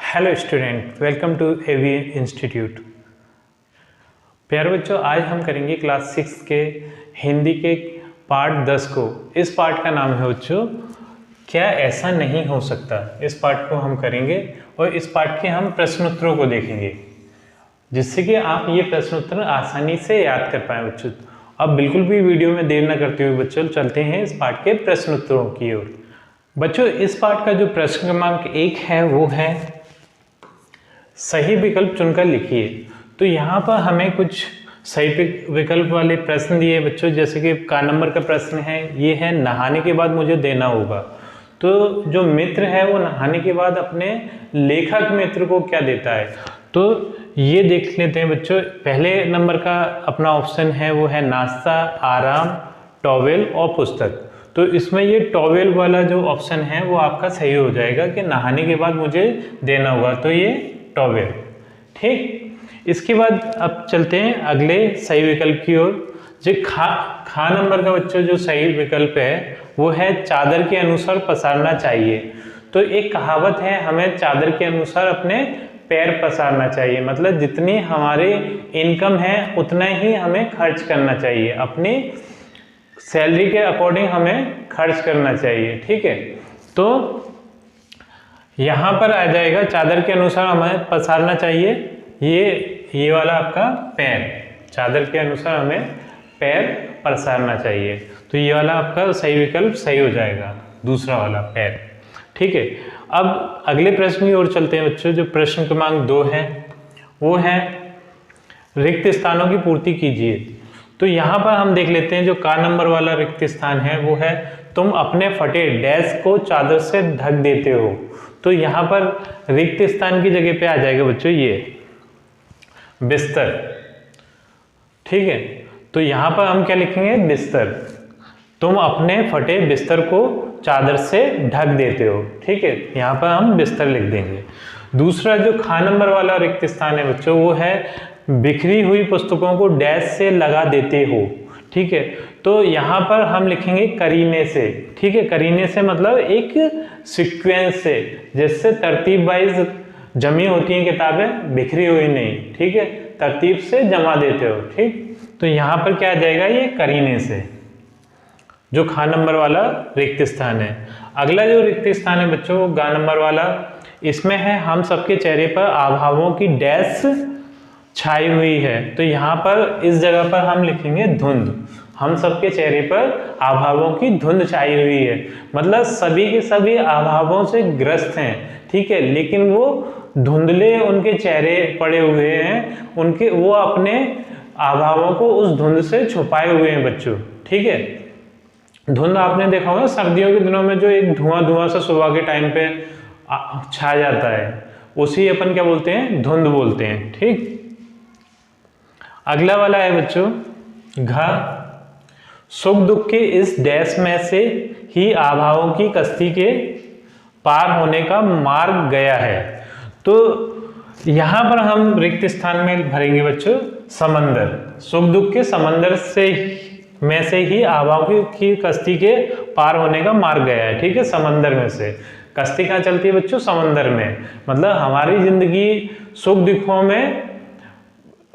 Hello student, welcome to AV institute. प्यारे बच्चों, आज हम करेंगे क्लास 6 के हिंदी के पार्ट 10 को। इस पार्ट का नाम है बच्चों क्या ऐसा नहीं हो सकता। इस पार्ट को हम करेंगे और इस पार्ट के हम प्रश्नोत्तरों को देखेंगे, जिससे कि आप ये प्रश्नोत्तर आसानी से याद कर पाए बच्चों। अब बिल्कुल भी वीडियो में देर न करते हुए बच्चों चलते हैं इस पार्ट के प्रश्नोत्तरों की ओर। बच्चों, इस पार्ट का जो प्रश्न क्रमांक 1 है वो है सही विकल्प चुनकर लिखिए। तो यहाँ पर हमें कुछ सही विकल्प वाले प्रश्न दिए बच्चों, जैसे कि का नंबर का प्रश्न है, ये है नहाने के बाद मुझे देना होगा। तो जो मित्र है वो नहाने के बाद अपने लेखक मित्र को क्या देता है, तो ये देख लेते हैं बच्चों। पहले नंबर का अपना ऑप्शन है वो है नाश्ता, आराम, टॉवेल और पुस्तक। तो इसमें ये टॉवेल वाला जो ऑप्शन है वो आपका सही हो जाएगा कि नहाने के बाद मुझे देना होगा, तो ये टॉवेल। ठीक, इसके बाद अब चलते हैं अगले सही विकल्प की ओर। जो खा नंबर का बच्चों जो सही विकल्प है वो है चादर के अनुसार पसारना चाहिए। तो एक कहावत है, हमें चादर के अनुसार अपने पैर पसारना चाहिए, मतलब जितनी हमारी इनकम है उतना ही हमें खर्च करना चाहिए, अपनी सैलरी के अकॉर्डिंग हमें खर्च करना चाहिए। ठीक है, तो यहाँ पर आ जाएगा चादर के अनुसार हमें पसारना चाहिए, ये वाला आपका पैर, चादर के अनुसार हमें पैर पसारना चाहिए। तो ये वाला आपका सही विकल्प सही हो जाएगा, दूसरा वाला पैर। ठीक है, अब अगले प्रश्न की ओर चलते हैं बच्चों। जो प्रश्न क्रमांक 2 है वो है रिक्त स्थानों की पूर्ति कीजिए। तो यहाँ पर हम देख लेते हैं जो का नंबर वाला रिक्त स्थान है वो है तुम अपने फटे डैश को चादर से ढक देते हो। तो यहाँ पर रिक्त स्थान की जगह पे आ जाएगा बच्चों ये बिस्तर। ठीक है, तो यहाँ पर हम क्या लिखेंगे, बिस्तर। तुम अपने फटे बिस्तर को चादर से ढक देते हो। ठीक है, यहाँ पर हम बिस्तर लिख देंगे। दूसरा जो खा नंबर वाला रिक्त स्थान है बच्चों वो है बिखरी हुई पुस्तकों को डैश से लगा देते हो। ठीक है, तो यहाँ पर हम लिखेंगे करीने से। ठीक है, करीने से मतलब एक सीक्वेंस से, जिससे तरतीब वाइज जमी होती हैं किताबें, बिखरी हुई नहीं। ठीक है, तरतीब से जमा देते हो। ठीक, तो यहाँ पर क्या आ जाएगा, ये करीने से, जो खा नंबर वाला रिक्त स्थान है। अगला जो रिक्त स्थान है बच्चों वो गा नंबर वाला, इसमें है हम सबके चेहरे पर अभावों की डैश छाई हुई है। तो यहाँ पर इस जगह पर हम लिखेंगे धुंध। हम सबके चेहरे पर अभावों की धुंध छाई हुई है, मतलब सभी के सभी अभावों से ग्रस्त हैं। ठीक है, लेकिन वो धुंधले उनके चेहरे पड़े हुए हैं, उनके वो अपने अभावों को उस धुंध से छुपाए हुए हैं बच्चों। ठीक है, धुंध आपने देखा होगा सर्दियों के दिनों में जो एक धुआं धुआं सा सुबह के टाइम पे छा जाता है, उसी अपन क्या बोलते हैं, धुंध बोलते हैं। ठीक, अगला वाला है बच्चों घ सुख दुख के इस डैश में से ही अभावों की कश्ती के पार होने का मार्ग गया है। तो यहाँ पर हम रिक्त स्थान में भरेंगे बच्चों समंदर। सुख दुख के समंदर से में से ही अभावों की कश्ती के पार होने का मार्ग गया है। ठीक है, समंदर में से कश्ती कहाँ चलती है बच्चों, समंदर में। मतलब हमारी जिंदगी सुख दुखों में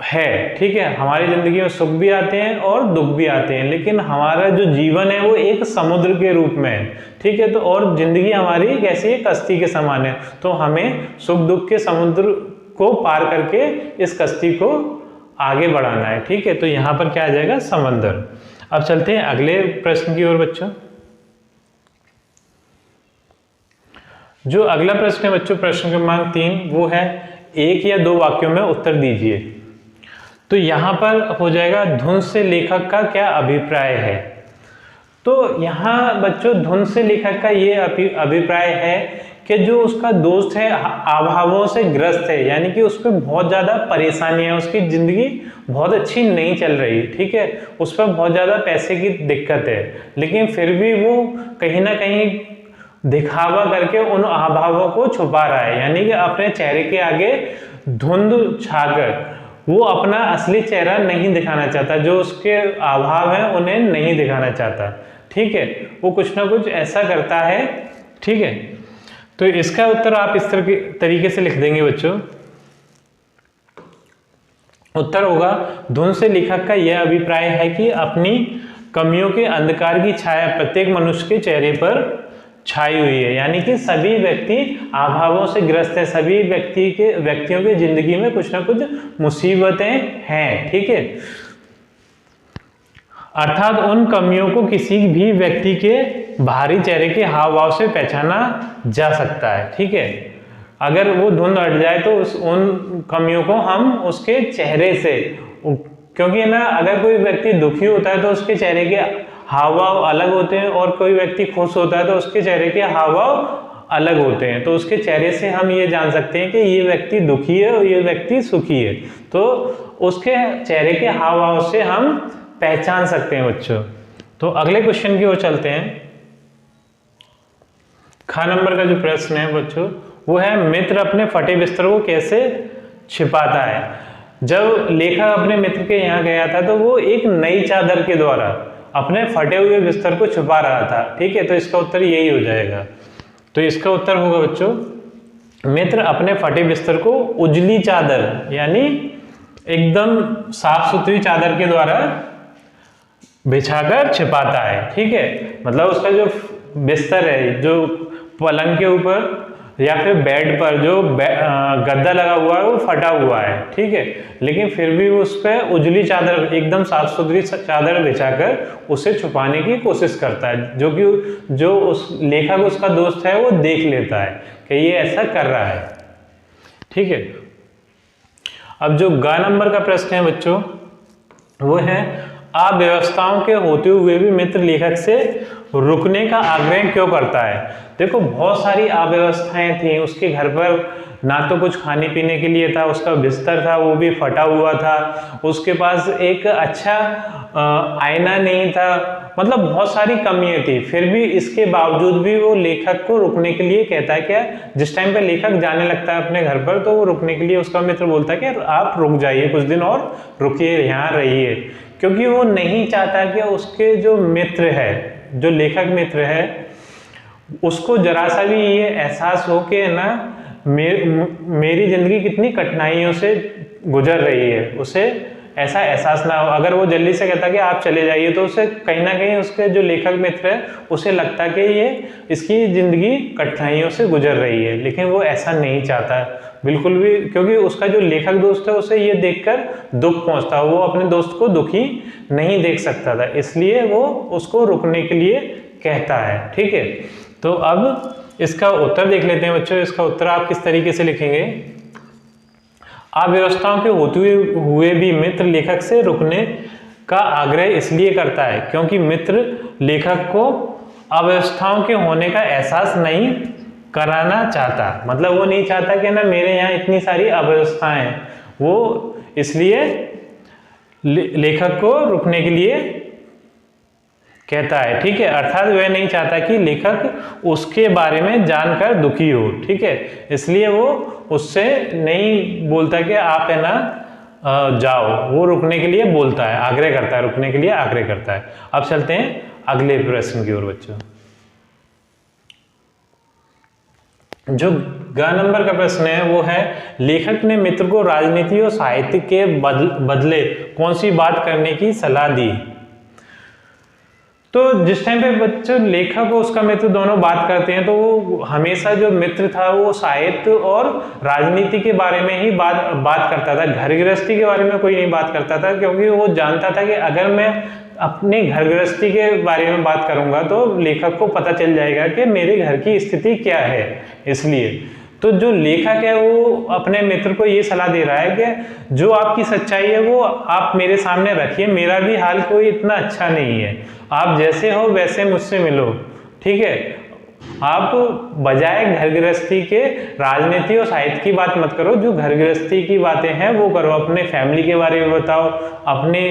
है। ठीक है, हमारी जिंदगी में सुख भी आते हैं और दुख भी आते हैं, लेकिन हमारा जो जीवन है वो एक समुद्र के रूप में है। ठीक है, तो और जिंदगी हमारी कैसी है, कश्ती के समान है। तो हमें सुख दुख के समुद्र को पार करके इस कश्ती को आगे बढ़ाना है। ठीक है, तो यहाँ पर क्या आ जाएगा, समंदर। अब चलते हैं अगले प्रश्न की ओर बच्चों। जो अगला प्रश्न है बच्चों, प्रश्न क्रमांक 3, वो है 1 या 2 वाक्यों में उत्तर दीजिए। तो यहाँ पर हो जाएगा धुंध से लेखक का क्या अभिप्राय है। तो यहाँ बच्चों धुंध से लेखक का ये अभिप्राय है कि जो उसका दोस्त है अभावों से ग्रस्त है, यानी कि उसको बहुत ज़्यादा परेशानी है, उसकी ज़िंदगी बहुत अच्छी नहीं चल रही। ठीक है, उस पर बहुत ज़्यादा पैसे की दिक्कत है, लेकिन फिर भी वो कहीं ना कहीं दिखावा करके उन अभावों को छुपा रहा है, यानी कि अपने चेहरे के आगे धुंध छाकर वो अपना असली चेहरा नहीं दिखाना चाहता, जो उसके अभाव है उन्हें नहीं दिखाना चाहता। ठीक है, वो कुछ ना कुछ ऐसा करता है। ठीक है, तो तो इसका उत्तर आप इस तरीके से लिख देंगे बच्चों। उत्तर होगा, धुन से लेखक का यह अभिप्राय है कि अपनी कमियों के अंधकार की छाया प्रत्येक मनुष्य के चेहरे पर छाई हुई है, यानी कि सभी व्यक्ति अभावों से ग्रस्त हैं, सभी व्यक्तियों के जिंदगी में कुछ ना कुछ मुसीबतें हैं, ठीक है। अर्थात उन कमियों को किसी भी व्यक्ति के बाहरी चेहरे के हाव भाव से पहचाना जा सकता है, ठीक है। अगर वो धुंध हट जाए तो उन कमियों को हम उसके चेहरे से, क्योंकि ना अगर कोई व्यक्ति दुखी होता है तो उसके चेहरे के हाव भाव अलग होते हैं, और कोई व्यक्ति खुश होता है तो उसके चेहरे के हाव भाव अलग होते हैं। तो उसके चेहरे से हम ये जान सकते हैं कि ये व्यक्ति दुखी है और ये व्यक्ति सुखी है, तो उसके चेहरे के हाव भाव से हम पहचान सकते हैं बच्चों। तो अगले क्वेश्चन की ओर चलते हैं। ख नंबर का जो प्रश्न है बच्चों वो है, मित्र अपने फटे बिस्तर को कैसे छिपाता है। जब लेखक अपने मित्र के यहाँ गया था तो वो एक नई चादर के द्वारा अपने फटे हुए बिस्तर को छुपा रहा था, ठीक है। तो इसका उत्तर यही हो जाएगा। तो इसका उत्तर होगा बच्चों, मित्र अपने फटे बिस्तर को उजली चादर यानी एकदम साफ सुथरी चादर के द्वारा बिछाकर छिपाता है, ठीक है। मतलब उसका जो बिस्तर है, जो पलंग के ऊपर या फिर बेड पर जो गद्दा लगा हुआ है वो फटा हुआ है, ठीक है, लेकिन फिर भी उस पर उजली चादर, एकदम साफ सुथरी चादर बिछाकर उसे छुपाने की कोशिश करता है, जो उस लेखक उसका दोस्त है वो देख लेता है कि ये ऐसा कर रहा है, ठीक है। अब जो ग नंबर का प्रश्न है बच्चों वो है, अव्यवस्थाओं के होते हुए भी मित्र लेखक से रुकने का आग्रह क्यों करता है। देखो बहुत सारी अव्यवस्थाएं थी उसके घर पर, ना तो कुछ खाने पीने के लिए था, उसका बिस्तर था वो भी फटा हुआ था, उसके पास एक अच्छा आईना नहीं था, मतलब बहुत सारी कमियां थी। फिर भी इसके बावजूद भी वो लेखक को रुकने के लिए कहता है। क्या, जिस टाइम पे लेखक जाने लगता है अपने घर पर तो वो रुकने के लिए उसका मित्र बोलता है कि आप रुक जाइए, कुछ दिन और रुकिए, यहाँ रहिए, क्योंकि वो नहीं चाहता कि उसके जो मित्र है, जो लेखक मित्र है, उसको जरा सा भी ये एहसास हो कि ना मेरी जिंदगी कितनी कठिनाइयों से गुजर रही है, उसे ऐसा एहसास ना हो। अगर वो जल्दी से कहता कि आप चले जाइए तो उसे कहीं ना कहीं उसके जो लेखक मित्र है उसे लगता कि ये इसकी जिंदगी कठिनाइयों से गुजर रही है, लेकिन वो ऐसा नहीं चाहता बिल्कुल भी, क्योंकि उसका जो लेखक दोस्त है उसे ये देखकर दुख पहुंचता, वो अपने दोस्त को दुखी नहीं देख सकता था, इसलिए वो उसको रुकने के लिए कहता है, ठीक है। तो अब इसका उत्तर देख लेते हैं बच्चों। इसका उत्तर आप किस तरीके से लिखेंगे। अव्यवस्थाओं के होते हुए भी मित्र लेखक से रुकने का आग्रह इसलिए करता है क्योंकि मित्र लेखक को अव्यवस्थाओं के होने का एहसास नहीं कराना चाहता। मतलब वो नहीं चाहता कि ना मेरे यहाँ इतनी सारी अव्यवस्थाएं हैं, वो इसलिए लेखक को रुकने के लिए कहता है, ठीक है। अर्थात वह नहीं चाहता कि लेखक उसके बारे में जानकर दुखी हो, ठीक है, इसलिए वो उससे नहीं बोलता कि आप है ना जाओ, वो रुकने के लिए बोलता है, आग्रह करता है, रुकने के लिए आग्रह करता है। अब चलते हैं अगले प्रश्न की ओर बच्चों। जो ग नंबर का प्रश्न है वो है, लेखक ने मित्र को राजनीति और साहित्य के बदले कौन सी बात करने की सलाह दी। तो जिस टाइम पे बच्चों लेखक और उसका मित्र दोनों बात करते हैं तो वो हमेशा जो मित्र था वो साहित्य और राजनीति के बारे में ही बात करता था, घर गृहस्थी के बारे में कोई नहीं बात करता था, क्योंकि वो जानता था कि अगर मैं अपनी घर गृहस्थी के बारे में बात करूंगा तो लेखक को पता चल जाएगा कि मेरे घर की स्थिति क्या है। इसलिए तो जो लेखक है वो अपने मित्र को ये सलाह दे रहा है कि जो आपकी सच्चाई है वो आप मेरे सामने रखिए, मेरा भी हाल कोई इतना अच्छा नहीं है, आप जैसे हो वैसे मुझसे मिलो, ठीक है। आप बजाय घर गृहस्थी के राजनीति और साहित्य की बात मत करो, जो घर गृहस्थी की बातें हैं वो करो, अपने फैमिली के बारे में बताओ, अपने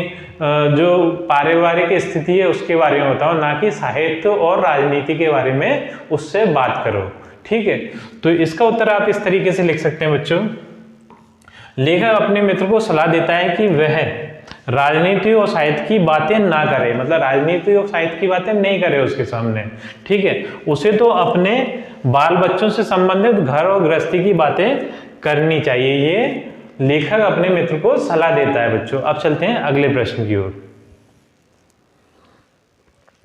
जो पारिवारिक स्थिति है उसके बारे में बताओ, ना कि साहित्य और राजनीति के बारे में उससे बात करो, ठीक है। तो इसका उत्तर आप इस तरीके से लिख सकते हैं बच्चों। लेखक अपने मित्र को सलाह देता है कि वह राजनीति और साहित्य की बातें ना करे, मतलब राजनीति और साहित्य की बातें नहीं करे उसके सामने, ठीक है। उसे तो अपने बाल बच्चों से संबंधित घर और गृहस्थी की बातें करनी चाहिए, ये लेखक अपने मित्र को सलाह देता है बच्चों। अब चलते हैं अगले प्रश्न की ओर।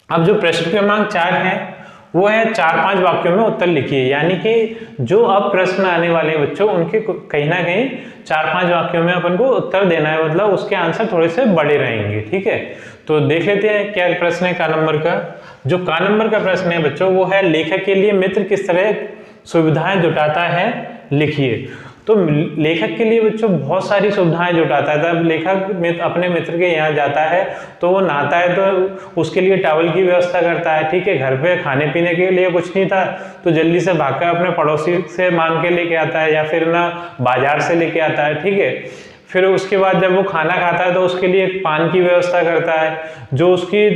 अब जो प्रश्न क्रमांक 4 है वो है 4-5 वाक्यों में उत्तर लिखिए, यानी कि जो अब प्रश्न आने वाले हैं बच्चों उनके कहीं ना कहीं 4-5 वाक्यों में अपन को उत्तर देना है, मतलब उसके आंसर थोड़े से बड़े रहेंगे, ठीक है। तो देख लेते हैं क्या प्रश्न है का नंबर का। जो का नंबर का प्रश्न है बच्चों वो है लेखक के लिए मित्र किस तरह सुविधाएं जुटाता है, लिखिए। तो लेखक के लिए बच्चों बहुत सारी सुविधाएं जुटाता है। जब लेखक अपने मित्र के यहाँ जाता है तो वो नहाता है तो उसके लिए टॉवल की व्यवस्था करता है, ठीक है। घर पे खाने पीने के लिए कुछ नहीं था तो जल्दी से भागकर अपने पड़ोसी से मांग के लेके आता है या फिर ना बाजार से लेके आता है, ठीक है। फिर उसके बाद जब वो खाना खाता है तो उसके लिए एक पान की व्यवस्था करता है। जो उसकी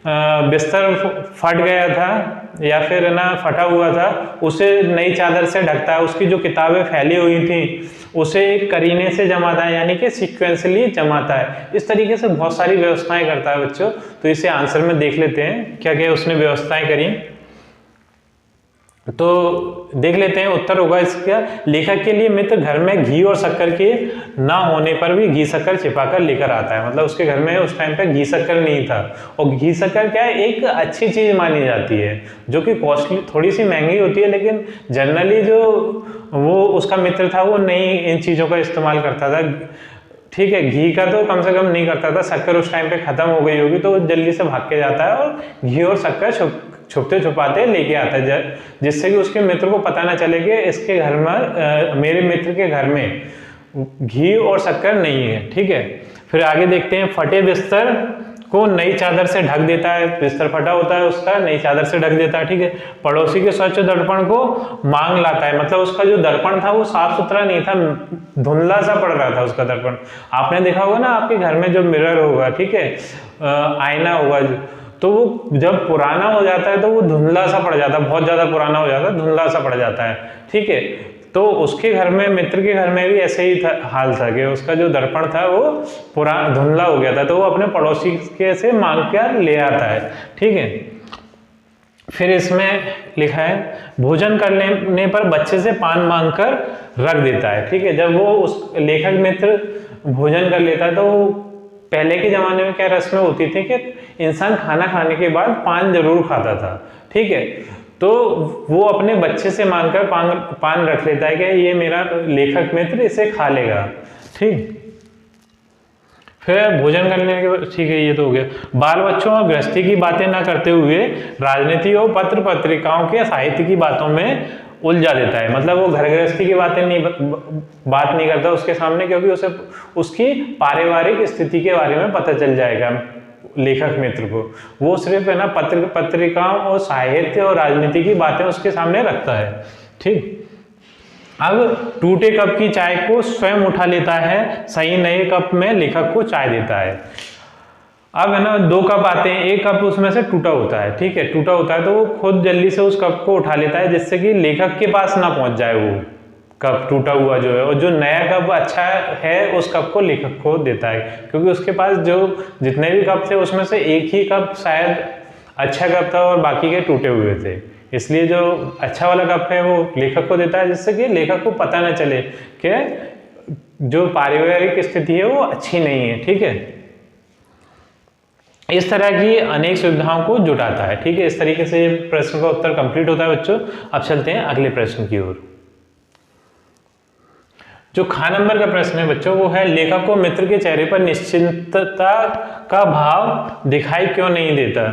बिस्तर फट गया था या फिर ना फटा हुआ था उसे नई चादर से ढकता है। उसकी जो किताबें फैली हुई थी उसे एक करीने से जमाता है, यानी कि सीक्वेंसली जमाता है। इस तरीके से बहुत सारी व्यवस्थाएं करता है बच्चों। तो इसे आंसर में देख लेते हैं क्या क्या उसने व्यवस्थाएं करी। तो देख लेते हैं उत्तर होगा इसका, लेखक के लिए मित्र घर में घी और शक्कर के ना होने पर भी घी शक्कर छिपाकर लेकर आता है। मतलब उसके घर में उस टाइम पे घी शक्कर नहीं था, और घी शक्कर क्या है, एक अच्छी चीज मानी जाती है जो कि कॉस्टली थोड़ी सी महंगी होती है, लेकिन जनरली जो वो उसका मित्र था वो नहीं इन चीजों का इस्तेमाल करता था, ठीक है। घी का तो कम से कम नहीं करता था, शक्कर उस टाइम पे खत्म हो गई होगी तो वो जल्दी से भाग के जाता है और घी और शक्कर छुपते छुपाते लेके आता है, जिससे कि उसके मित्र को पता ना चले कि इसके घर में मेरे मित्र के घर में घी और शक्कर नहीं है, ठीक है। फिर आगे देखते हैं, फटे बिस्तर को नई चादर से ढक देता है। बिस्तर फटा होता है उसका, नई चादर से ढक देता है, ठीक है। पड़ोसी के स्वच्छ दर्पण को मांग लाता है, मतलब उसका जो दर्पण था वो साफ सुथरा नहीं था, धुंधला सा पड़ रहा था उसका दर्पण। आपने देखा होगा ना आपके घर में जो मिरर होगा, ठीक है, आईना होगा, तो वो जब पुराना हो जाता है तो वो धुंधला सा पड़ जाता है, बहुत ज्यादा पुराना हो जाता है, धुंधला सा पड़ जाता है, ठीक है। तो उसके घर में, मित्र के घर में भी ऐसे ही हाल था कि उसका जो दर्पण था वो पुराना धुंधला हो गया था, तो वो अपने पड़ोसी के से मांग कर ले आता है, ठीक है। फिर इसमें लिखा है, भोजन करने पर बच्चे से पान मांग कर रख देता है, ठीक है। जब वो उस लेखक मित्र भोजन कर लेता है तो पहले के जमाने में क्या रस्में होती थी कि इंसान खाना खाने के बाद पान जरूर खाता था, ठीक है। तो वो अपने बच्चे से मांगकर पान रख लेता है कि ये मेरा लेखक मित्र इसे खा लेगा, ठीक। फिर भोजन करने के बाद, ठीक है, ये तो हो गया। बाल बच्चों और गृहस्थी की बातें ना करते हुए राजनीति और पत्र पत्रिकाओं के साहित्य की बातों में उलझा देता है। मतलब वो घर गृहस्थी की बातें बात नहीं करता उसके सामने, क्योंकि उसे उसकी पारिवारिक स्थिति के बारे में पता चल जाएगा लेखक मित्र को। वो सिर्फ है ना पत्र पत्रिकाओं और साहित्य और राजनीति की बातें उसके सामने रखता है, ठीक। अब टूटे कप की चाय को स्वयं उठा लेता है, सही नए कप में लेखक को चाय देता है। अब है ना 2 कप आते हैं, एक कप उसमें से टूटा होता है, ठीक है, टूटा होता है तो वो खुद जल्दी से उस कप को उठा लेता है, जिससे कि लेखक के पास ना पहुंच जाए वो कप टूटा हुआ जो है, और जो नया कप अच्छा है उस कप को लेखक को देता है, क्योंकि उसके पास जो जितने भी कप थे उसमें से एक ही कप शायद अच्छा कप था और बाकी के टूटे हुए थे, इसलिए जो अच्छा वाला कप है वो लेखक को देता है, जिससे कि लेखक को पता ना चले कि जो पारिवारिक स्थिति है वो अच्छी नहीं है, ठीक है। इस तरह की अनेक सुविधाओं को जुटाता है, ठीक है। इस तरीके से प्रश्न का उत्तर कंप्लीट होता है बच्चों। अब चलते हैं अगले प्रश्न की ओर। जो ख नंबर का प्रश्न है बच्चों वो है, लेखक को मित्र के चेहरे पर निश्चिंतता का भाव दिखाई क्यों नहीं देता।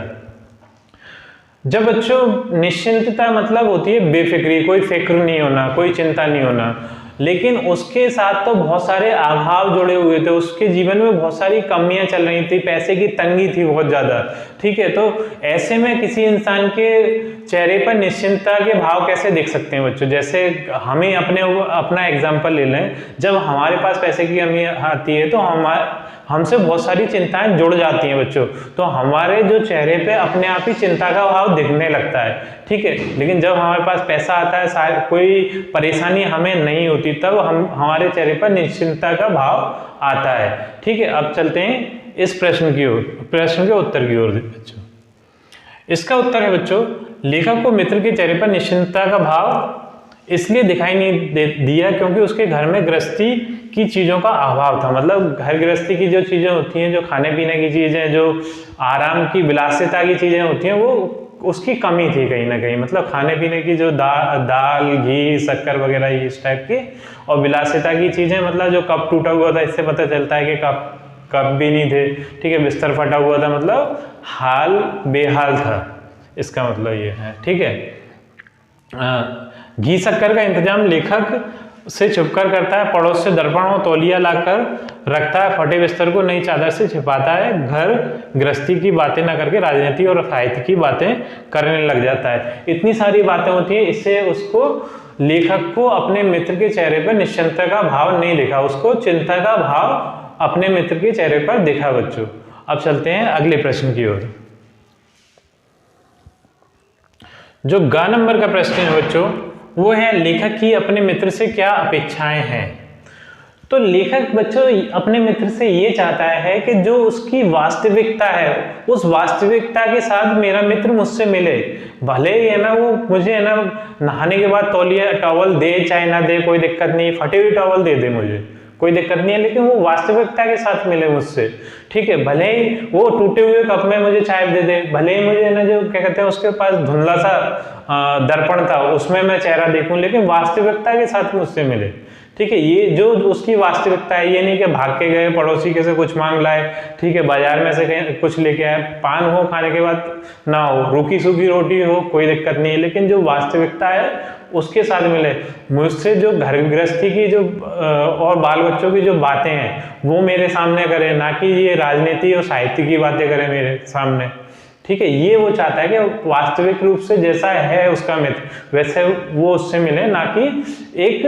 जब बच्चों निश्चिंतता मतलब होती है बेफिक्री, कोई फिक्र नहीं होना, कोई चिंता नहीं होना, लेकिन उसके साथ तो बहुत सारे अभाव जुड़े हुए थे, उसके जीवन में बहुत सारी कमियां चल रही थी, पैसे की तंगी थी बहुत ज्यादा, ठीक है। तो ऐसे में किसी इंसान के चेहरे पर निश्चिंतता के भाव कैसे देख सकते हैं बच्चों? जैसे हमें अपना एग्जांपल ले लें, जब हमारे पास पैसे की कमी आती है तो हमसे बहुत सारी चिंताएं जुड़ जाती हैं बच्चों, तो हमारे जो चेहरे पे अपने आप ही चिंता का भाव दिखने लगता है, ठीक है। लेकिन जब हमारे पास पैसा आता है, कोई परेशानी हमें नहीं होती, तब हमारे चेहरे पर निश्चिंतता का भाव आता है, ठीक है। अब चलते हैं इस प्रश्न के उत्तर की ओर बच्चों। इसका उत्तर है बच्चों, लेखक को मित्र के चेहरे पर निश्चिंतता का भाव इसलिए दिखाई नहीं दिया क्योंकि उसके घर में गृहस्थी की चीज़ों का अभाव था। मतलब घर गृहस्थी की जो चीज़ें होती हैं, जो खाने पीने की चीज़ें, जो आराम की विलासिता की चीज़ें होती हैं, वो उसकी कमी थी कहीं ना कहीं। मतलब खाने पीने की जो दाल घी शक्कर वगैरह इस टाइप की, और विलासिता की चीज़ें, मतलब जो कप टूटा हुआ था, इससे पता चलता है कि कप भी नहीं थे, ठीक है। बिस्तर फटा हुआ था, मतलब हाल बेहाल था, इसका मतलब ये है, ठीक है। घी शक्कर का इंतजाम लेखक से छुपकर करता है, पड़ोस से दर्पण और तौलिया लाकर रखता है, फटे बिस्तर को नई चादर से छिपाता है, घर गृहस्थी की बातें न करके राजनीति और साहित्य की बातें करने लग जाता है। इतनी सारी बातें होती है, इससे उसको लेखक को अपने मित्र के चेहरे पर निश्चिंतता का भाव नहीं दिखा, उसको चिंता का भाव अपने मित्र के चेहरे पर दिखा बच्चों। अब चलते हैं अगले प्रश्न की ओर। जो ग नंबर का प्रश्न है बच्चों, वो है लेखक की अपने मित्र से क्या अपेक्षाएं हैं। तो लेखक बच्चों अपने मित्र से ये चाहता है कि जो उसकी वास्तविकता है, उस वास्तविकता के साथ मेरा मित्र मुझसे मिले। भले ही है ना वो मुझे है ना नहाने के बाद तौलिया टॉवल दे चाहे ना दे, कोई दिक्कत नहीं, फटी हुई टॉवल दे दे मुझे, कोई दिक्कत नहीं है, लेकिन वो वास्तविकता के साथ मिले मुझसे, ठीक है। भले ही वो टूटे हुए कप में मुझे चाय दे दे, भले ही मुझे ना जो क्या कहते हैं उसके पास धुंधला सा दर्पण था उसमें मैं चेहरा देखूं, लेकिन वास्तविकता के साथ मुझसे मिले, ठीक है। ये जो उसकी वास्तविकता है, ये नहीं कि भाग के गए पड़ोसी के से कुछ मांग लाए, ठीक है, बाजार में से कहीं कुछ लेके आए, पान हो खाने के बाद ना हो, रूखी सूखी रोटी हो, कोई दिक्कत नहीं है, लेकिन जो वास्तविकता है उसके साथ मिले। मुझसे जो घर गृहस्थी की जो और बाल बच्चों की जो बातें हैं वो मेरे सामने करे, ना कि ये राजनीति और साहित्य की बातें करे मेरे सामने, ठीक है। ये वो चाहता है कि वास्तविक रूप से जैसा है उसका मित्र वैसे वो उससे मिले, ना कि एक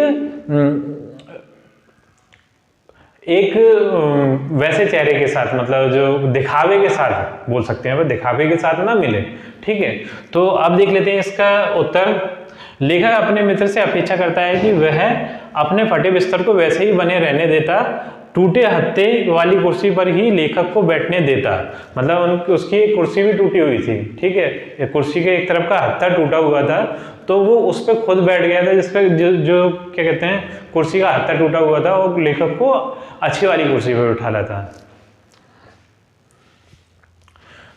वैसे चेहरे के साथ, मतलब जो दिखावे के साथ बोल सकते हैं, दिखावे के साथ ना मिले, ठीक है। तो अब देख लेते हैं इसका उत्तर। लेखक अपने मित्र से अपेक्षा करता है कि वह अपने फटे बिस्तर को वैसे ही बने रहने देता, टूटे हत्थे वाली कुर्सी पर ही लेखक को बैठने देता। मतलब उसकी एक कुर्सी भी टूटी हुई थी, ठीक है, कुर्सी के एक तरफ का हत्था टूटा हुआ था, तो वो उस पर खुद बैठ गया था, जिसपे जो क्या कहते हैं कुर्सी का हत्था टूटा हुआ था, और लेखक को अच्छी वाली कुर्सी पर उठा लाता।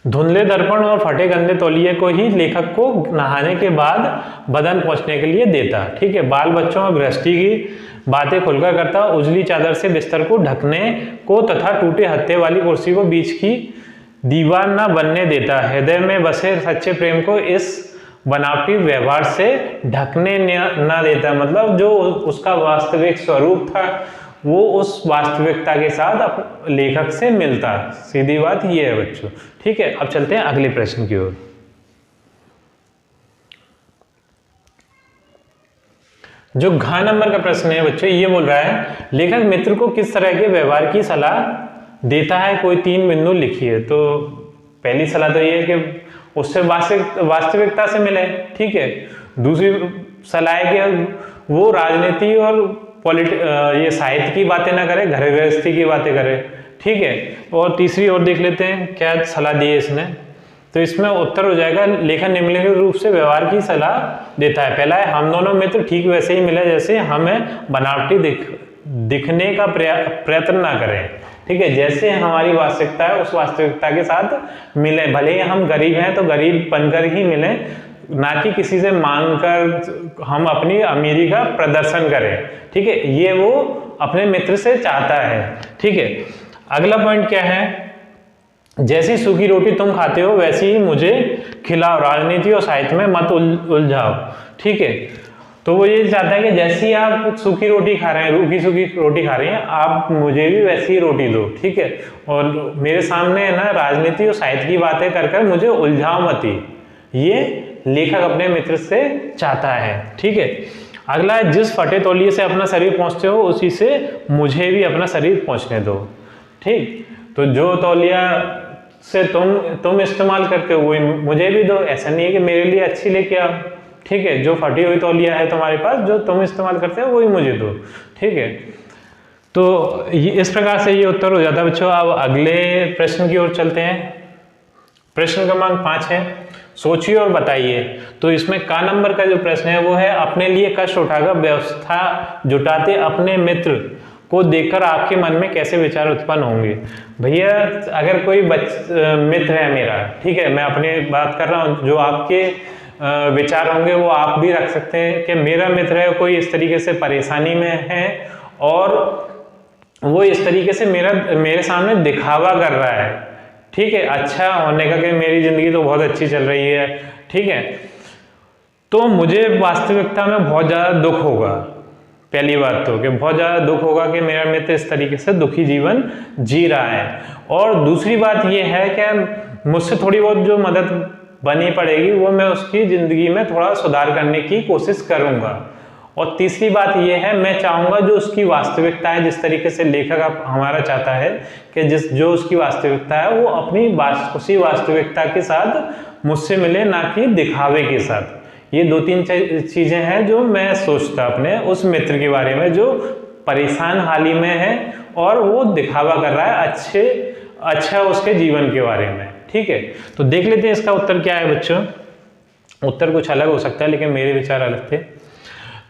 धुंधले दर्पण और फटे गंदे तौलिए को ही लेखक को नहाने के बाद बदन पोंछने के लिए देता, ठीक है। बाल बच्चों और गृहस्थी की बातें खुलकर करता, उजली चादर से बिस्तर को ढकने को तथा टूटे हत्थे वाली कुर्सी को बीच की दीवार न बनने देता। हृदय में बसे सच्चे प्रेम को इस बनावटी व्यवहार से ढकने न देता। मतलब जो उसका वास्तविक स्वरूप था वो उस वास्तविकता के साथ लेखक से मिलता। सीधी बात ये है बच्चों, ठीक है। अब चलते हैं अगले प्रश्न की ओर। जो घ नंबर का प्रश्न है बच्चों, ये बोल रहा है लेखक मित्र को किस तरह के व्यवहार की सलाह देता है, कोई 3 बिंदु लिखिए। तो पहली सलाह तो ये है कि उससे वास्तविकता से मिले, ठीक है। दूसरी सलाह है कि वो राजनीति और ये साहित्य की बातें ना करे, घर गृहस्थी की बातें करे, ठीक है। और तीसरी ओर देख लेते हैं क्या सलाह दी है इसने। तो इसमें उत्तर हो जाएगा लेखक निम्नलिखित रूप से व्यवहार की सलाह देता है। पहला है हम दोनों मित्र ठीक वैसे ही मिले जैसे हमें बनावटी दिखने का प्रयत्न ना करें, ठीक है। जैसे हमारी वास्तविकता है उस वास्तविकता के साथ मिले, भले ही हम गरीब हैं तो गरीब बनकर ही मिले, ना कि किसी से मांग कर हम अपनी अमीरी का प्रदर्शन करें, ठीक है। ये वो अपने मित्र से चाहता है, ठीक है। अगला पॉइंट क्या है, जैसी सूखी रोटी तुम खाते हो वैसी ही मुझे खिलाओ, राजनीति और साहित्य में मत उलझाओ, ठीक है। तो वो ये चाहता है कि जैसी आप सूखी रोटी खा रहे हैं, रूखी सूखी रोटी खा रही हैं, आप मुझे भी वैसी ही रोटी दो, ठीक है। और मेरे सामने है ना राजनीति और साहित्य की बातें कर मुझे उलझाओ मत ही, ये लेखक अपने मित्र से चाहता है। ठीक है, अगला है, जिस फटे तौलिए से अपना शरीर पहुँचते हो उसी से मुझे भी अपना शरीर पहुँचने दो। ठीक, तो जो तौलिया से तुम इस्तेमाल करते हो वही मुझे भी दो, ऐसा नहीं है कि मेरे लिए अच्छी लेके आओ। ठीक है, जो फटी हुई तौलिया है तुम्हारे पास, जो तुम इस्तेमाल करते हो वही मुझे दो। ठीक है, तो इस प्रकार से ये उत्तर हो जाता है बच्चों। अब अगले प्रश्न की ओर चलते हैं। प्रश्न क्रमांक 5 है, सोचिए और बताइए। तो इसमें का नंबर का जो प्रश्न है वो है, अपने लिए कष्ट उठाकर व्यवस्था जुटाते अपने मित्र को देखकर आपके मन में कैसे विचार उत्पन्न होंगे। भैया अगर कोई मित्र है मेरा, ठीक है, मैं अपनी बात कर रहा हूँ, जो आपके विचार होंगे वो आप भी रख सकते हैं कि मेरा मित्र है कोई इस तरीके से परेशानी में है और वो इस तरीके से मेरे सामने दिखावा कर रहा है। ठीक है, अच्छा होने का कि मेरी जिंदगी तो बहुत अच्छी चल रही है। ठीक है, तो मुझे वास्तविकता में बहुत ज़्यादा दुख होगा। पहली बात तो कि बहुत ज़्यादा दुख होगा कि मेरा मित्र इस तरीके से दुखी जीवन जी रहा है। और दूसरी बात ये है कि मुझसे थोड़ी बहुत जो मदद बनी पड़ेगी वो मैं उसकी ज़िंदगी में थोड़ा सुधार करने की कोशिश करूँगा। और तीसरी बात ये है, मैं चाहूँगा जो उसकी वास्तविकता है, जिस तरीके से लेखक हमारा चाहता है कि जो उसकी वास्तविकता है वो अपनी उसी वास्तविकता के साथ मुझसे मिले, ना कि दिखावे के साथ। ये 2-3 चीज़ें हैं जो मैं सोचता अपने उस मित्र के बारे में जो परेशान हाल ही में है और वो दिखावा कर रहा है अच्छा उसके जीवन के बारे में। ठीक है, तो देख लेते हैं इसका उत्तर क्या है बच्चों। उत्तर कुछ अलग हो सकता है लेकिन मेरे विचार अलग थे।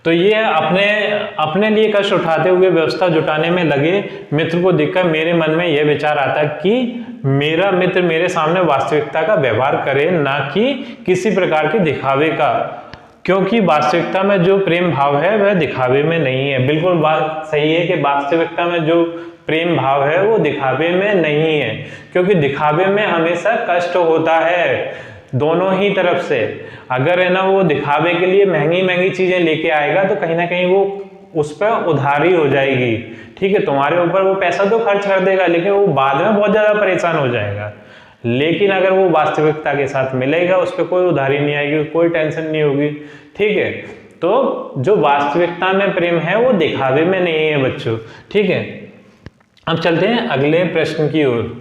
तो ये अपने लिए कष्ट उठाते हुए व्यवस्था जुटाने में लगे मित्र को देखकर मेरे मन में यह विचार आता कि मेरा मित्र मेरे सामने वास्तविकता का व्यवहार करे, ना कि किसी प्रकार के दिखावे का, क्योंकि वास्तविकता में जो प्रेम भाव है वह दिखावे में नहीं है। बिल्कुल बात सही है कि वास्तविकता में जो प्रेम भाव है वो दिखावे में नहीं है, क्योंकि दिखावे में हमेशा कष्ट होता है दोनों ही तरफ से। अगर है ना वो दिखावे के लिए महंगी महंगी चीजें लेके आएगा तो कहीं ना कहीं वो उस पर उधारी हो जाएगी। ठीक है, तुम्हारे ऊपर वो पैसा तो खर्च कर देगा लेकिन वो बाद में बहुत ज्यादा परेशान हो जाएगा। लेकिन अगर वो वास्तविकता के साथ मिलेगा उस पर कोई उधारी नहीं आएगी, कोई टेंशन नहीं होगी। ठीक है, तो जो वास्तविकता में प्रेम है वो दिखावे में नहीं है बच्चों। ठीक है, अब चलते हैं अगले प्रश्न की ओर।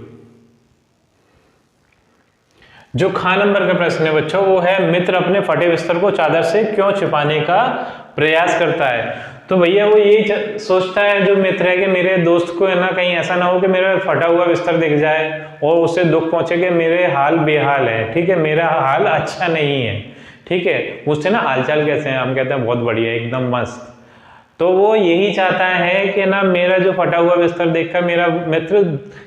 जो खा नंबर का प्रश्न है बच्चों वो है, मित्र अपने फटे बिस्तर को चादर से क्यों छिपाने का प्रयास करता है। तो भैया वो यही सोचता है जो मित्र है कि मेरे दोस्त को है ना कहीं ऐसा ना हो कि मेरा फटा हुआ बिस्तर दिख जाए और उससे दुख पहुंचे कि मेरे हाल बेहाल है। ठीक है, मेरा हाल अच्छा नहीं है। ठीक है, मुझसे ना हालचाल कैसे हैं, हम कहते हैं बहुत बढ़िया एकदम मस्त। तो वो यही चाहता है कि ना मेरा जो फटा हुआ बिस्तर देखकर मेरा मित्र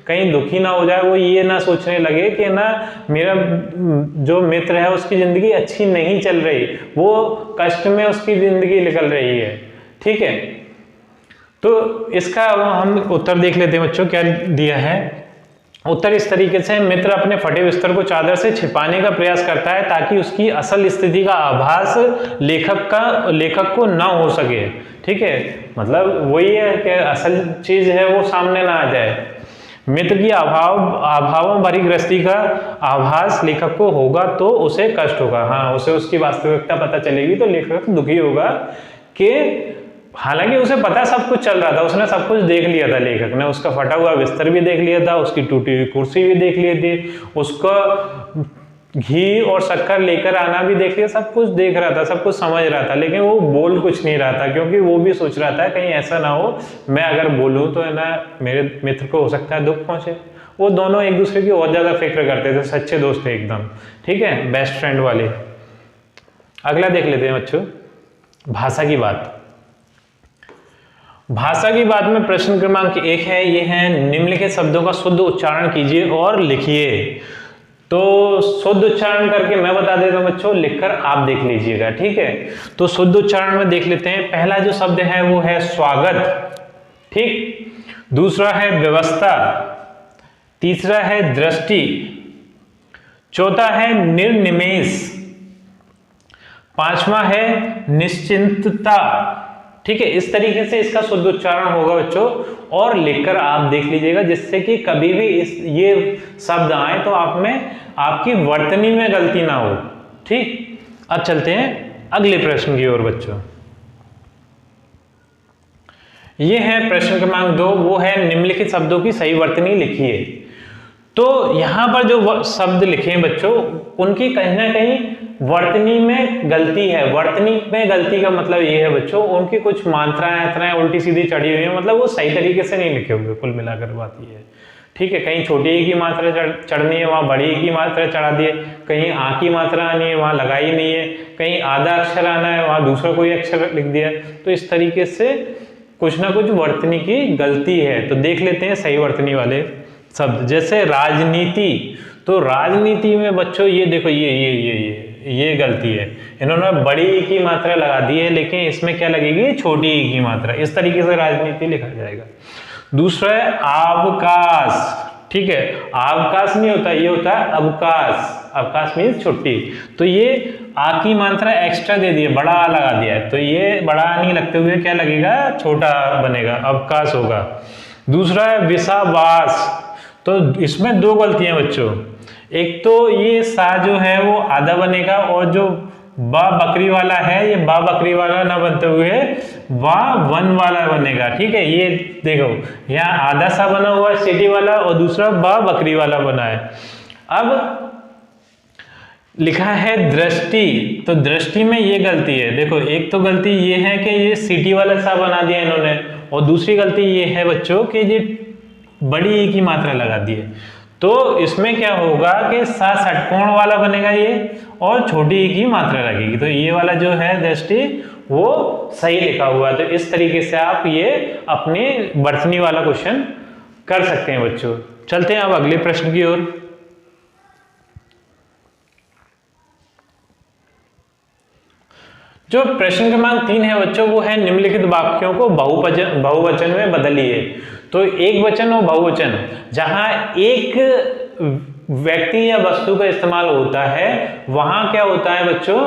कहीं दुखी ना हो जाए, वो ये ना सोचने लगे कि ना मेरा जो मित्र है उसकी जिंदगी अच्छी नहीं चल रही, वो कष्ट में उसकी जिंदगी निकल रही है। ठीक है, तो इसका हम उत्तर देख लेते हैं बच्चों क्या दिया है। उत्तर इस तरीके से, मित्र अपने फटे बिस्तर को चादर से छिपाने का प्रयास करता है ताकि उसकी असल स्थिति का आभास लेखक को ना हो सके। ठीक है, मतलब वही है कि असल चीज है वो सामने ना आ जाए। मित्र की अभावों भरी गृहस्थी का आभास लेखक को होगा तो उसे कष्ट होगा। हाँ, उसे उसकी वास्तविकता पता चलेगी तो लेखक दुखी होगा कि हालांकि उसे पता सब कुछ चल रहा था, उसने सब कुछ देख लिया था, लेखक ने उसका फटा हुआ बिस्तर भी देख लिया था, उसकी टूटी हुई कुर्सी भी देख ली थी, उसका घी और शक्कर लेकर आना भी देख लिया, सब कुछ देख रहा था, सब कुछ समझ रहा था, लेकिन वो बोल कुछ नहीं रहा था क्योंकि वो भी सोच रहा था कहीं ऐसा ना हो मैं अगर बोलूं तो है ना मेरे मित्र को हो सकता है दुख पहुंचे। वो दोनों एक दूसरे की बहुत ज्यादा फिक्र करते थे, सच्चे दोस्त थे एकदम। ठीक है, बेस्ट फ्रेंड वाले। अगला देख लेते हैं बच्चों, भाषा की बात। भाषा की बात में प्रश्न क्रमांक 1 है, ये है निम्नलिखित शब्दों का शुद्ध उच्चारण कीजिए और लिखिए। तो शुद्ध उच्चारण करके मैं बता देता हूं बच्चों, लिखकर आप देख लीजिएगा। ठीक है, तो शुद्ध उच्चारण में देख लेते हैं। पहला जो शब्द है वो है स्वागत। ठीक, दूसरा है व्यवस्था, तीसरा है दृष्टि, चौथा है निर्निमेष, पांचवा है निश्चिंतता। ठीक है, इस तरीके से इसका शुद्ध उच्चारण होगा बच्चों, और लिखकर आप देख लीजिएगा जिससे कि कभी भी ये शब्द आए तो आप में आपकी वर्तनी में गलती ना हो। ठीक, अब चलते हैं अगले प्रश्न की ओर बच्चों। ये है प्रश्न क्रमांक 2, वो है निम्नलिखित शब्दों की सही वर्तनी लिखिए। तो यहां पर जो शब्द लिखे हैं बच्चों, उनकी कहीं ना कहीं वर्तनी में गलती है। वर्तनी में गलती का मतलब ये है बच्चों, उनकी कुछ मात्राएं उल्टी सीधी चढ़ी हुई है, मतलब वो सही तरीके से नहीं लिखे हुए। कुल मिलाकर बात ये है, ठीक है। कहीं छोटी ई की मात्रा चढ़नी है, वहां बड़ी ई की मात्रा चढ़ा दी है। कहीं आ की मात्रा आनी है, वहां लगाई नहीं है। कहीं आधा अक्षर आना है, वहां दूसरा कोई अक्षर लिख दिया। तो इस तरीके से कुछ ना कुछ वर्तनी की गलती है। तो देख लेते हैं सही वर्तनी वाले शब्द। जैसे राजनीति, तो राजनीति में बच्चों ये देखो ये गलती है। इन्होंने बड़ी ई की मात्रा लगा दी है, लेकिन इसमें क्या लगेगी, छोटी ई की मात्रा। इस तरीके से राजनीति लिखा जाएगा। दूसरा है अवकाश, ठीक है। अवकाश नहीं होता, ये होता है अवकाश। अवकाश मीन्स छुट्टी। तो ये आ की मात्रा एक्स्ट्रा दे दी है, बड़ा आ लगा दिया है, तो ये बड़ा आ नहीं लगते हुए क्या लगेगा, छोटा बनेगा, अवकाश होगा। दूसरा है विषावास, तो इसमें दो गलतियां बच्चों। एक तो ये सा जो है वो आधा बनेगा, और जो बा बकरी वाला है, ये बा बकरी वाला ना बनते हुए वा वन वाला बनेगा, ठीक है। ये देखो यहाँ आधा सा बना हुआ है सिटी वाला, और दूसरा बा बकरी वाला बना है। अब लिखा है दृष्टि, तो दृष्टि में ये गलती है। देखो एक तो गलती ये है कि ये सिटी वाला सा बना दिया इन्होंने, और दूसरी गलती ये है बच्चों कि ये बड़ी ई की मात्रा लगा दी है। तो इसमें क्या होगा कि सा षटकोण वाला बनेगा ये, और छोटी ई की मात्रा लगेगी। तो ये वाला जो है दृष्टि वो सही लिखा हुआ है। तो इस तरीके से आप ये अपने वर्तनी वाला क्वेश्चन कर सकते हैं बच्चों। चलते हैं अब अगले प्रश्न की ओर। जो प्रश्न क्रमांक 3 है बच्चों, वो है निम्नलिखित वाक्यों को बहुवचन में बदलिए। तो एक वचन और बहुवचन, जहां एक व्यक्ति या वस्तु का इस्तेमाल होता है, वहां क्या होता है बच्चों,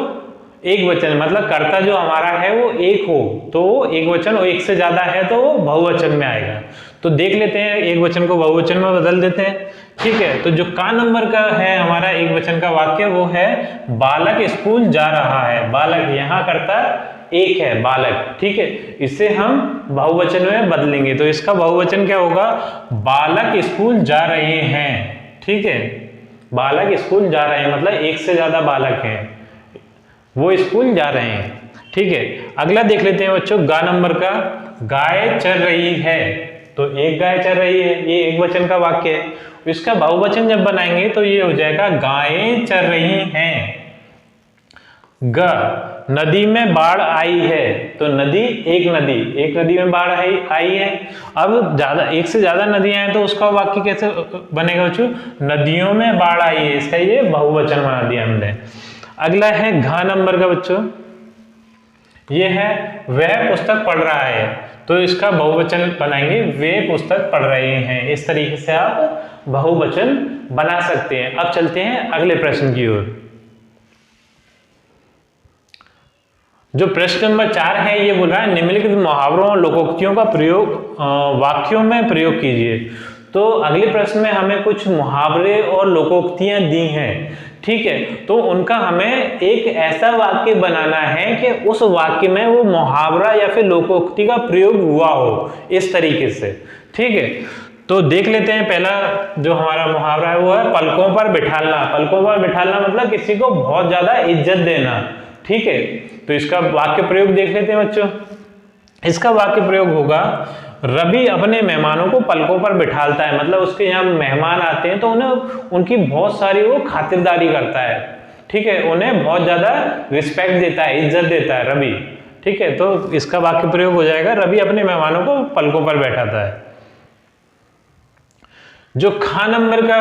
एक वचन, मतलब कर्ता जो हमारा है वो एक हो तो एक वचन, और एक से ज्यादा है तो वो बहुवचन में आएगा। तो देख लेते हैं, एक वचन को बहुवचन में बदल देते हैं, ठीक है। तो जो का नंबर का है हमारा एक वचन का वाक्य, वो है बालक स्कूल जा रहा है। बालक यहाँ कर्ता एक है, बालक, ठीक है। इसे हम बहुवचन में बदलेंगे, तो इसका बहुवचन क्या होगा, बालक स्कूल जा रहे हैं, ठीक है। बालक स्कूल जा रहे हैं मतलब एक से ज्यादा बालक हैं, वो स्कूल जा रहे हैं, ठीक है। अगला देख लेते हैं बच्चों, गा नंबर का, गाय चर रही है। तो एक गाय चर रही है, ये एक वचन का वाक्य है। इसका बहुवचन जब बनाएंगे तो ये हो जाएगा गायें चर रही हैं। ग, नदी में बाढ़ आई है। तो नदी, एक नदी में बाढ़ आई है। अब ज्यादा, एक से ज्यादा नदियां हैं तो उसका वाक्य कैसे बनेगा बच्चों, नदियों में बाढ़ आई है। इसका ये बहुवचन बना दिया हमने। अगला है घ नंबर का बच्चों, ये है वह पुस्तक पढ़ रहा है। तो इसका बहुवचन बनाएंगे, वे पुस्तक पढ़ रहे हैं। इस तरीके से आप बहुवचन बना सकते हैं। अब चलते हैं अगले प्रश्न की ओर। जो प्रश्न नंबर 4 है, ये बोल रहा है निम्नलिखित मुहावरों और लोकोक्तियों का प्रयोग वाक्यों में प्रयोग कीजिए। तो अगले प्रश्न में हमें कुछ मुहावरे और लोकोक्तियां दी हैं, ठीक है। तो उनका हमें एक ऐसा वाक्य बनाना है कि उस वाक्य में वो मुहावरा या फिर लोकोक्ति का प्रयोग हुआ हो, इस तरीके से, ठीक है। तो देख लेते हैं, पहला जो हमारा मुहावरा है वो है पलकों पर बिठालना। पलकों पर बिठालना मतलब किसी को बहुत ज्यादा इज्जत देना, ठीक है। तो इसका वाक्य प्रयोग देख लेते हैं बच्चों। इसका वाक्य प्रयोग होगा, रवि अपने मेहमानों को पलकों पर बिठालता है। मतलब उसके यहाँ मेहमान आते हैं तो उन्हें उनकी बहुत सारी वो खातिरदारी करता है, ठीक है। उन्हें बहुत ज्यादा रिस्पेक्ट देता है, इज्जत देता है रवि, ठीक है। तो इसका वाक्य प्रयोग हो जाएगा, रवि अपने मेहमानों को पलकों पर बैठाता है। जो खा नंबर का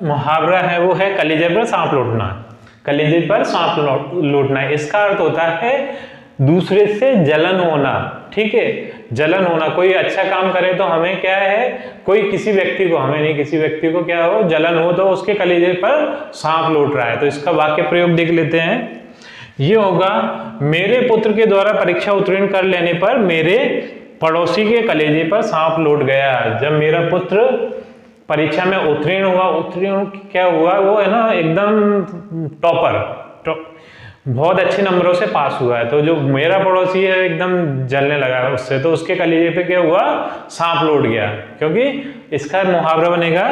मुहावरा है वो है कलेजे पर सांप लौटना। कलेजे पर सांप लौटना, इसका अर्थ होता है दूसरे से जलन होना, ठीक है। जलन होना, कोई अच्छा काम करे तो हमें क्या है, कोई किसी व्यक्ति को, हमें नहीं किसी व्यक्ति को क्या हो, जलन हो, तो उसके कलेजे पर सांप लौट रहा है। तो इसका वाक्य प्रयोग देख लेते हैं। ये होगा, मेरे पुत्र के द्वारा परीक्षा उत्तीर्ण कर लेने पर मेरे पड़ोसी के कलेजे पर सांप लौट गया। जब मेरा पुत्र परीक्षा में उत्तीर्ण हुआ, उत्तीर्ण क्या हुआ, वो है ना एकदम टॉपर, बहुत अच्छे नंबरों से पास हुआ है। तो जो मेरा पड़ोसी है एकदम जलने लगा है उससे, तो उसके कलेजे पे क्या हुआ, सांप लौट गया, क्योंकि इसका मुहावरा बनेगा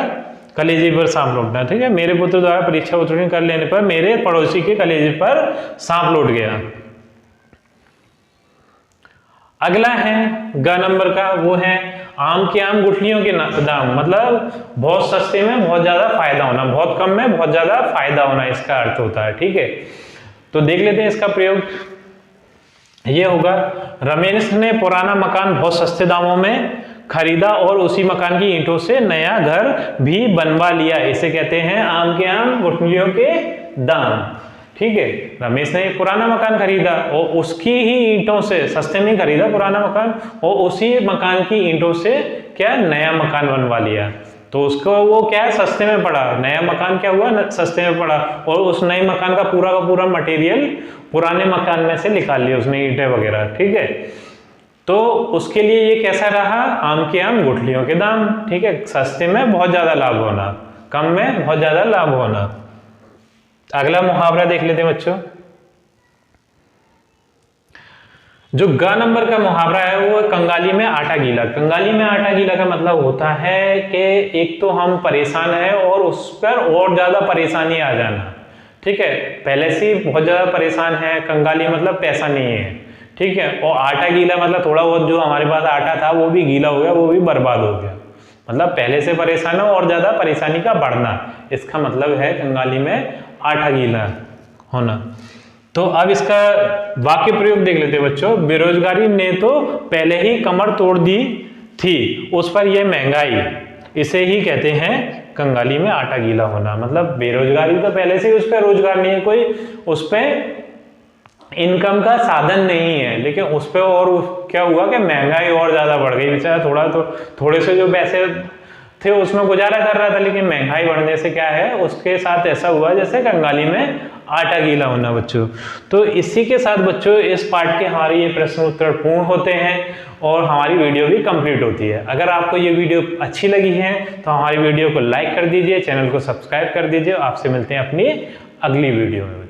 कलेजे पर सांप लौटना। ठीक है, मेरे पुत्र द्वारा परीक्षा उत्तीर्ण कर लेने पर मेरे पड़ोसी के कलेजे पर सांप लौट गया। अगला है ग नंबर का, वो है आम के आम गुठलियों के दाम, मतलब बहुत सस्ते में बहुत ज्यादा फायदा होना, बहुत कम में बहुत ज्यादा फायदा होना, इसका अर्थ होता है। ठीक है, तो देख लेते हैं इसका प्रयोग। ये होगा, रमेश ने पुराना मकान बहुत सस्ते दामों में खरीदा और उसी मकान की ईंटों से नया घर भी बनवा लिया। इसे कहते हैं आम के आम गुठलियों के दाम। ठीक है, रमेश ने एक पुराना मकान खरीदा और उसकी ही ईंटों से, सस्ते में खरीदा पुराना मकान और उसी मकान की ईंटों से क्या, नया मकान बनवा लिया। तो उसको वो क्या है, सस्ते में पड़ा, नया मकान क्या हुआ, सस्ते में पड़ा, और उस नए मकान का पूरा मटेरियल पुराने मकान में से निकाल लिया उसने, ईंटें वगैरह। ठीक है, तो उसके लिए ये कैसा रहा, आम के आम गुठलियों के दाम। ठीक है, सस्ते में बहुत ज्यादा लाभ होना, कम में बहुत ज्यादा लाभ होना। अगला मुहावरा देख लेते हैं बच्चों। जो ग नंबर का मुहावरा है वो कंगाली में आटा गीला। कंगाली में आटा गीला का मतलब होता है कि एक तो हम परेशान हैं और उस पर और ज्यादा परेशानी आ जाना। ठीक है, पहले से बहुत ज्यादा परेशान है, कंगाली मतलब पैसा नहीं है। ठीक है, और आटा गीला मतलब थोड़ा बहुत जो हमारे पास आटा था वो भी गीला हो गया, वो भी बर्बाद हो गया, मतलब पहले से परेशान है और ज्यादा परेशानी का बढ़ना, इसका मतलब है कंगाली में आटा गीला होना। तो अब इसका वाक्य प्रयोग देख लेते हैं बच्चों। बेरोजगारी ने तो पहले ही कमर तोड़ दी थी, उस पर यह महंगाई, इसे ही कहते हैं कंगाली में आटा गीला होना। मतलब बेरोजगारी तो पहले से ही उस पर रोजगार नहीं है, कोई उस पर इनकम का साधन नहीं है, लेकिन उस पर और क्या हुआ कि महंगाई और ज्यादा बढ़ गई। बेचारा थोड़े से जो पैसे थे उसमें गुजारा कर रहा था, लेकिन महंगाई बढ़ने से क्या है, उसके साथ ऐसा हुआ जैसे कंगाली में आटा गीला होना बच्चों। तो इसी के साथ बच्चों इस पार्ट के हमारे ये प्रश्न उत्तर पूर्ण होते हैं और हमारी वीडियो भी कंप्लीट होती है। अगर आपको ये वीडियो अच्छी लगी है तो हमारी वीडियो को लाइक कर दीजिए, चैनल को सब्सक्राइब कर दीजिए। आपसे मिलते हैं अपनी अगली वीडियो में बच्चों।